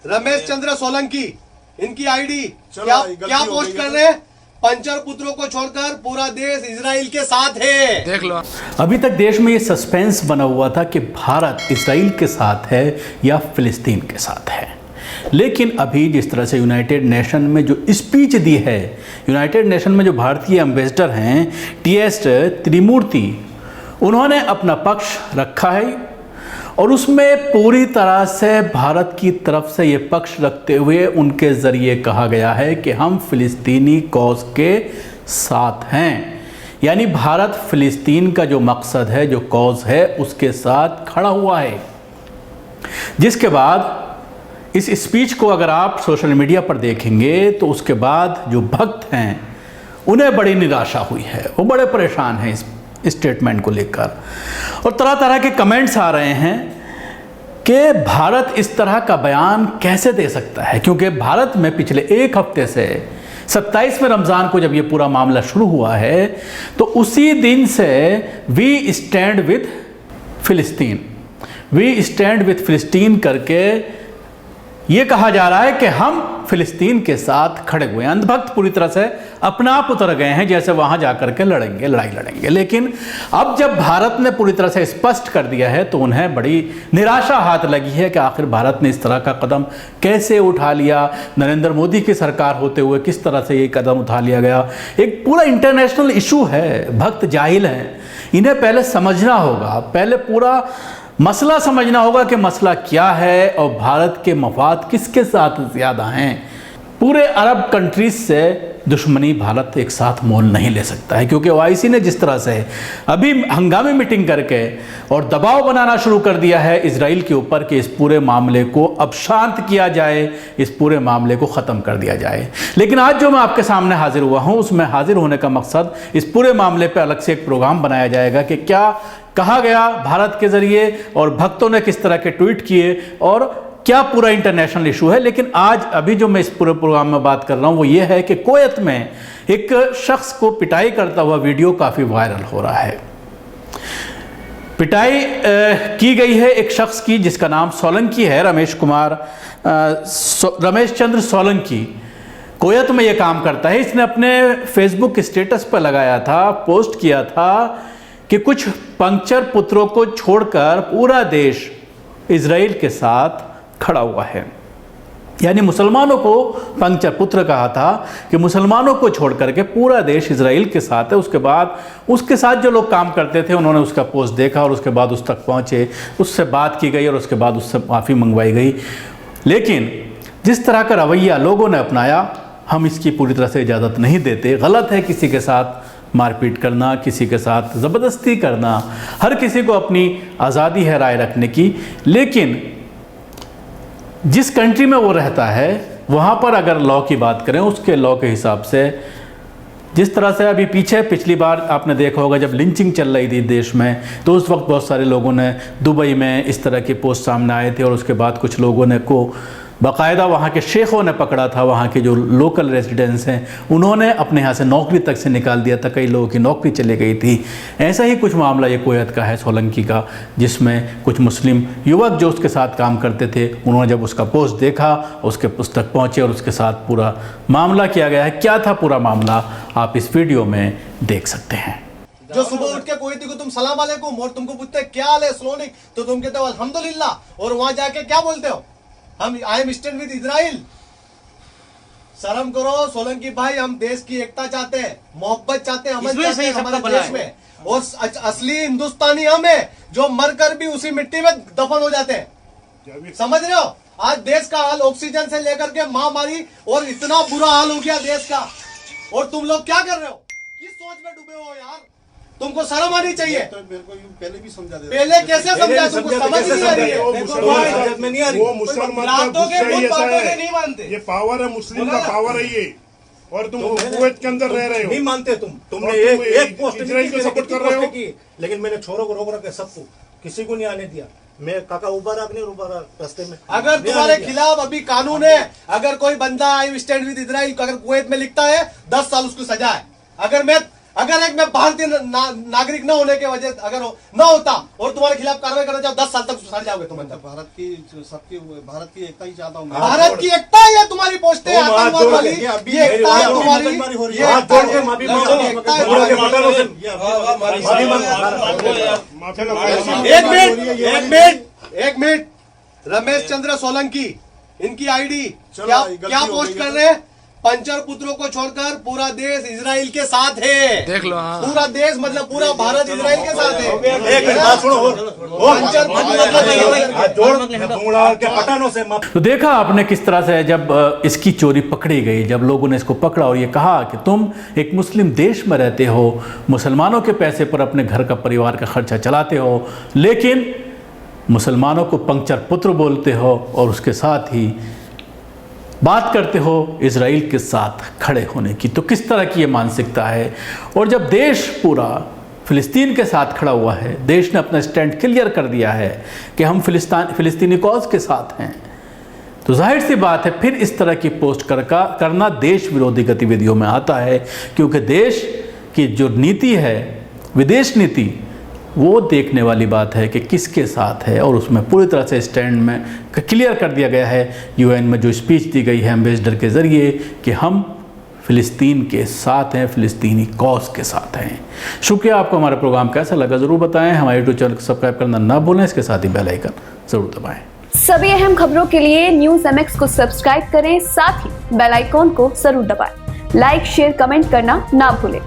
रमेश चंद्र सोलंकी, इनकी आईडी क्या पोस्ट कर रहे हैं? पंचर पुत्रों को छोड़कर पूरा देश इजराइल के साथ है। देख लो। अभी तक देश में ये सस्पेंस बना हुआ था कि भारत इजराइल के साथ है या फिलिस्तीन के साथ है, लेकिन अभी जिस तरह से यूनाइटेड नेशन में जो स्पीच दी है, यूनाइटेड नेशन में जो भारतीय एम्बेसडर हैं टीएस त्रिमूर्ति, उन्होंने अपना पक्ष रखा है और उसमें पूरी तरह से भारत की तरफ से ये पक्ष रखते हुए उनके ज़रिए कहा गया है कि हम फ़िलिस्तीनी कॉज के साथ हैं। यानी भारत फ़िलिस्तीन का जो मकसद है, जो कॉज है, उसके साथ खड़ा हुआ है। जिसके बाद इस स्पीच को अगर आप सोशल मीडिया पर देखेंगे तो उसके बाद जो भक्त हैं उन्हें बड़ी निराशा हुई है, वो बड़े परेशान हैं इस स्टेटमेंट को लेकर और तरह तरह के कमेंट्स आ रहे हैं कि भारत इस तरह का बयान कैसे दे सकता है, क्योंकि भारत में पिछले एक हफ्ते से 27वें रमज़ान को जब ये पूरा मामला शुरू हुआ है तो उसी दिन से वी स्टैंड विद फिलिस्तीन करके ये कहा जा रहा है कि हम फिलिस्तीन के साथ खड़े हुए हैं। अंधभक्त पूरी तरह से अपना आप उतर गए हैं, जैसे वहां जाकर के लड़ाई लड़ेंगे। लेकिन अब जब भारत ने पूरी तरह से स्पष्ट कर दिया है तो उन्हें बड़ी निराशा हाथ लगी है कि आखिर भारत ने इस तरह का कदम कैसे उठा लिया। नरेंद्र मोदी की सरकार होते हुए किस तरह से ये कदम उठा लिया गया। एक पूरा इंटरनेशनल इशू है, भक्त जाहिल हैं, इन्हें पहले समझना होगा, पहले पूरा मसला समझना होगा कि मसला क्या है और भारत के मफाद किसके साथ ज़्यादा हैं। पूरे अरब कंट्रीज से दुश्मनी भारत एक साथ मोल नहीं ले सकता है, क्योंकि ओआईसी ने जिस तरह से अभी हंगामी मीटिंग करके और दबाव बनाना शुरू कर दिया है इजराइल के ऊपर कि इस पूरे मामले को अब शांत किया जाए, इस पूरे मामले को ख़त्म कर दिया जाए। लेकिन आज जो मैं आपके सामने हाजिर हुआ हूँ, उसमें हाजिर होने का मकसद इस पूरे मामले पर अलग से एक प्रोग्राम बनाया जाएगा कि क्या कहा गया भारत के ज़रिए और भक्तों ने किस तरह के ट्वीट किए और क्या पूरा इंटरनेशनल इशू है। लेकिन आज अभी जो मैं इस पूरे प्रोग्राम में बात कर रहा हूँ वो ये है कि कुवैत में एक शख्स को पिटाई करता हुआ वीडियो काफ़ी वायरल हो रहा है। पिटाई की गई है एक शख्स की जिसका नाम सोलंकी है, रमेश चंद्र सोलंकी। कुवैत में ये काम करता है। इसने अपने फेसबुक स्टेटस पर लगाया था, पोस्ट किया था कि कुछ पंचर पुत्रों को छोड़कर पूरा देश इजराइल के साथ खड़ा हुआ है। यानी मुसलमानों को पंचर पुत्र कहा था कि मुसलमानों को छोड़कर के पूरा देश इजराइल के साथ है। उसके बाद उसके साथ जो लोग काम करते थे उन्होंने उसका पोस्ट देखा और उसके बाद उस तक पहुँचे, उससे बात की गई और उसके बाद उससे माफ़ी मंगवाई गई। लेकिन जिस तरह का रवैया लोगों ने अपनाया, हम इसकी पूरी तरह से इजाज़त नहीं देते। गलत है किसी के साथ मारपीट करना, किसी के साथ ज़बरदस्ती करना। हर किसी को अपनी आज़ादी है राय रखने की, लेकिन जिस कंट्री में वो रहता है वहाँ पर अगर लॉ की बात करें, उसके लॉ के हिसाब से जिस तरह से अभी पिछली बार आपने देखा होगा जब लिंचिंग चल रही थी देश में, तो उस वक्त बहुत सारे लोगों ने दुबई में इस तरह के पोस्ट सामने आए थे और उसके बाद कुछ लोगों ने को बाकायदा वहाँ के शेखों ने पकड़ा था। वहाँ के जो लोकल रेजिडेंट्स हैं उन्होंने अपने यहाँ से नौकरी तक से निकाल दिया था, कई लोगों की नौकरी चली गई थी। ऐसा ही कुछ मामला ये कुवैत का है, सोलंकी का, जिसमें कुछ मुस्लिम युवक जो उसके साथ काम करते थे, उन्होंने जब उसका पोस्ट देखा, उसके पुस्तक पहुँचे और उसके साथ पूरा मामला किया गया है। क्या था पूरा मामला, आप इस वीडियो में देख सकते हैं। जो सुबह उठ के कुवैती को तुम सलाम वालेकुम और तुमको पूछते क्या हाल है स्लोनिक, तो तुम कहते हो अल्हम्दुलिल्लाह, और वहां जाके क्या बोलते हो, हम I am stand with Israel. शर्म करो सोलंकी भाई, हम देश की एकता चाहते हैं, मोहब्बत चाहते हैं, अमन चाहते हैं हमारे देश में, और असली हिंदुस्तानी हम है जो मरकर भी उसी मिट्टी में दफन हो जाते हैं। समझ रहे हो? आज देश का हाल ऑक्सीजन से लेकर के महामारी और इतना बुरा हाल हो गया देश का, और तुम लोग क्या कर रहे हो? किस सोच में डूबे हो यार? तुमको शर्म आनी चाहिए। तो मेरे को पहले भी समझा दे। पहले कैसे समझा? तुमको समझ नहीं आ रही है। वो मुसलमान नहीं मानते। ये पावर है, मुस्लिम का पावर है ये, और तुम कुवैत के अंदर रह रहे हो। नहीं मानते तुमने एक पोस्ट इजराइल को सपोर्ट कर रहे हो, लेकिन मैंने छोरों को रोक रखा, सबको, किसी को नहीं आने दिया। मैं काका उबारा रास्ते में। अगर तुम्हारे खिलाफ अभी कानून है, अगर कोई बंदा आई स्टैंड विद इजराइल अगर कुवैत में लिखता है 10 साल उसको सजा है। अगर मैं अगर एक मैं भारतीय नागरिक न होने के वजह अगर न होता और तुम्हारे खिलाफ कार्रवाई करना चाहो 10 साल तक सड़ जाओगे तुम अंदर। भारत की एकता ही चाहता हूँ मैं। भारत की एकता ही है तुम्हारी पोस्टें आतंकवाद वाली, ये एकता है तुम्हारी, ये एकता है, माफी ये मांगो। एकता है तुम्हारी। एक मिनट रमेश चंद्र सोलंकी, इनकी आईडी क्या पोस्ट कर रहे हैं? पंचर पुत्रों को छोड़कर पूरा देश इजराइल के साथ है। देख लो, पूरा देश मतलब पूरा भारत इजराइल के साथ है। एक बात सुनो, पंचर तो देखा आपने किस तरह से जब इसकी चोरी पकड़ी गई, जब लोगों ने इसको पकड़ा और ये कहा कि तुम एक मुस्लिम देश में रहते हो, मुसलमानों के पैसे पर अपने घर का परिवार का खर्चा चलाते हो, लेकिन मुसलमानों को पंचर पुत्र बोलते हो और उसके साथ ही बात करते हो इजराइल के साथ खड़े होने की। तो किस तरह की ये मानसिकता है। और जब देश पूरा फ़िलिस्तीन के साथ खड़ा हुआ है, देश ने अपना स्टैंड क्लियर कर दिया है कि हम फ़िलिस्तीनी कॉज के साथ हैं, तो जाहिर सी बात है फिर इस तरह की पोस्ट करना देश विरोधी गतिविधियों में आता है। क्योंकि देश की जो नीति है, विदेश नीति, वो देखने वाली बात है कि किसके साथ है, और उसमें पूरी तरह से स्टैंड में क्लियर कर दिया गया है यूएन में जो स्पीच दी गई है एम्बेसडर के ज़रिए कि हम फ़िलिस्तीन के साथ हैं, फ़िलिस्तीनी कॉज के साथ हैं। शुक्रिया। आपको हमारा प्रोग्राम कैसा लगा ज़रूर बताएं। हमारे यूट्यूब चैनल को सब्सक्राइब करना ना भूलें, इसके साथ ही बेल आइकन ज़रूर दबाएं। सभी अहम खबरों के लिए न्यूज़ MX को सब्सक्राइब करें, साथ ही बेल आइकॉन को जरूर दबाएं। लाइक, शेयर, कमेंट करना ना भूलें।